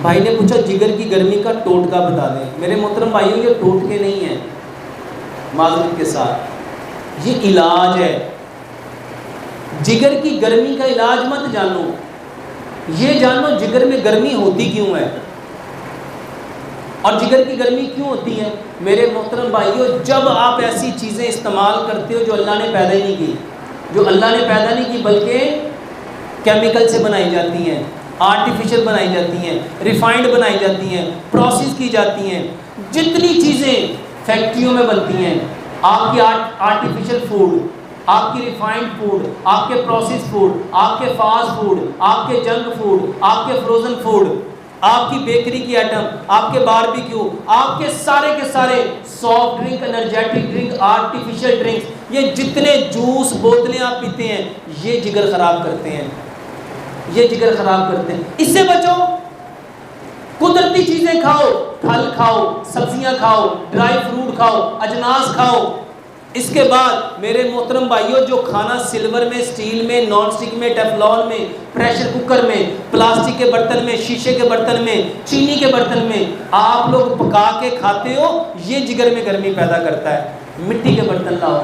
بھائی نے پوچھا جگر کی گرمی کا ٹوٹکا بتا دیں. میرے محترم بھائیوں یہ ٹوٹکے نہیں ہیں معذرت کے ساتھ، یہ علاج ہے. جگر کی گرمی کا علاج مت جانو، یہ جانو جگر میں گرمی ہوتی کیوں ہے اور جگر کی گرمی کیوں ہوتی ہے. میرے محترم بھائیوں جب آپ ایسی چیزیں استعمال کرتے ہو جو اللہ نے پیدا ہی نہیں کی، جو اللہ نے پیدا نہیں کی بلکہ کیمیکل سے بنائی جاتی ہیں، آرٹیفیشل بنائی جاتی ہیں، ریفائنڈ بنائی جاتی ہیں، پروسیس کی جاتی ہیں، جتنی چیزیں فیکٹریوں میں بنتی ہیں، آپ کی آرٹیفیشل فوڈ، آپ کی ریفائنڈ فوڈ، آپ کے پروسیس فوڈ، آپ کے فاسٹ فوڈ، آپ کے جنک فوڈ، آپ کے فروزن فوڈ، آپ کی بیکری کی آئٹم، آپ کے باربیکیو، آپ کے سارے soft drink, energetic drink, artificial drinks, یہ جتنے جوس بوتلیں آپ پیتے ہیں یہ جگر خراب کرتے ہیں، یہ جگر خراب کرتے ہیں. اس سے بچو، قدرتی چیزیں کھاؤ، پھل کھاؤ، سبزیاں کھاؤ، ڈرائی فروٹ کھاؤ، اجناس کھاؤ. اس کے بعد میرے محترم بھائیوں جو کھانا سلور میں، سٹیل میں، نان سٹک میں، ٹیفلون میں، پریشر کوکر میں، پلاسٹک کے برتن میں، شیشے کے برتن میں، چینی کے برتن میں آپ لوگ پکا کے کھاتے ہو، یہ جگر میں گرمی پیدا کرتا ہے. مٹی کے برتن لاؤ،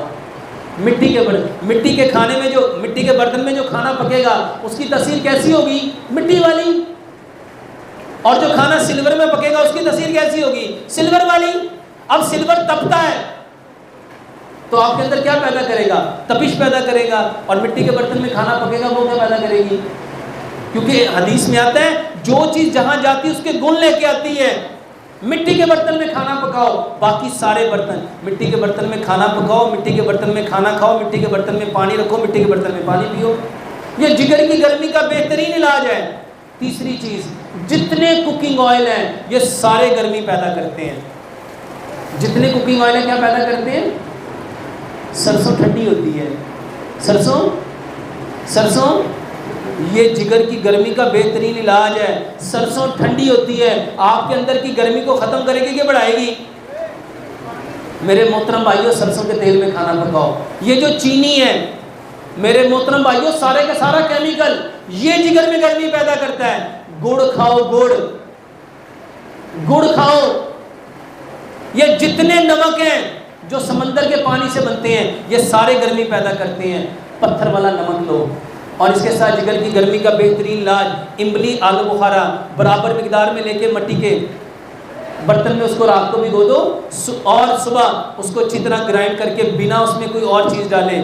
مٹی کے برتن، مٹی کے کھانے میں جو مٹی کے برتن میں جو کھانا پکے گا اس کی تاثیر کیسی ہوگی؟ مٹی والی. اور جو کھانا سلور میں پکے گا اس کی تاثیر کیسی ہوگی؟ سلور والی. اب سلور تپتا ہے تو آپ کے اندر کیا پیدا کرے گا؟ تپش پیدا کرے گا. اور مٹی کے برتن میں کھانا پکے گا وہ کیا پیدا کرے گی؟ کیونکہ حدیث میں آتا ہے جو چیز جہاں جاتی ہے اس کے گن لے کے آتی ہے. مٹی کے برتن میں کھانا پکاؤ، باقی سارے برتن، مٹی کے برتن میں کھانا پکاؤ، مٹی کے برتن میں کھانا کھاؤ، مٹی کے برتن میں پانی رکھو، مٹی کے برتن میں پانی پیو. یہ جگر کی گرمی کا بہترین علاج ہے. تیسری چیز، جتنے کوکنگ آئل ہیں یہ سارے گرمی پیدا کرتے ہیں. جتنے کوکنگ آئل ہیں کیا پیدا کرتے ہیں؟ سرسوں ٹھنڈی ہوتی ہے، سرسوں یہ جگر کی گرمی کا بہترین علاج ہے. سرسوں ٹھنڈی ہوتی ہے، آپ کے اندر کی گرمی کو ختم کرے گی کہ بڑھائے گی؟ میرے محترم بھائیوں سرسوں کے تیل میں کھانا پکاؤ. یہ جو چینی ہے میرے محترم بھائیوں سارے کا سارا کیمیکل، یہ جگر میں گرمی پیدا کرتا ہے. گڑ کھاؤ، گڑ کھاؤ. یہ جتنے نمک ہیں جو سمندر کے پانی سے بنتے ہیں یہ سارے گرمی پیدا کرتے ہیں. پتھر والا نمک لو. اور اس کے ساتھ جگر کی گرمی کا بہترین علاج املی، آلو بخارا برابر مقدار میں لے کے مٹی کے برتن میں اس کو رات کو بھگو دو اور صبح اس کو اچھی طرح گرائنڈ کر کے بنا اس میں کوئی اور چیز ڈالے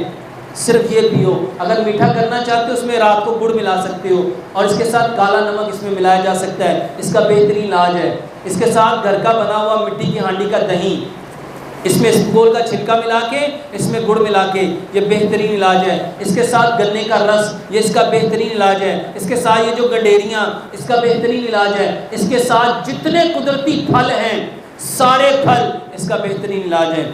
صرف یہ پیو. اگر میٹھا کرنا چاہتے ہو اس میں رات کو گڑ ملا سکتے ہو اور اس کے ساتھ کالا نمک اس میں ملایا جا سکتا ہے. اس کا بہترین علاج ہے. اس کے ساتھ گھر کا بنا ہوا مٹی کی ہانڈی کا دہی، اس میں اسکول کا چھلکا ملا کے اس میں گڑ ملا کے، یہ بہترین علاج ہے. اس کے ساتھ گنے کا رس، یہ اس کا بہترین علاج ہے. اس کے ساتھ یہ جو گڈیریاں، اس کا بہترین علاج ہے. اس کے ساتھ جتنے قدرتی پھل ہیں سارے پھل اس کا بہترین علاج ہے.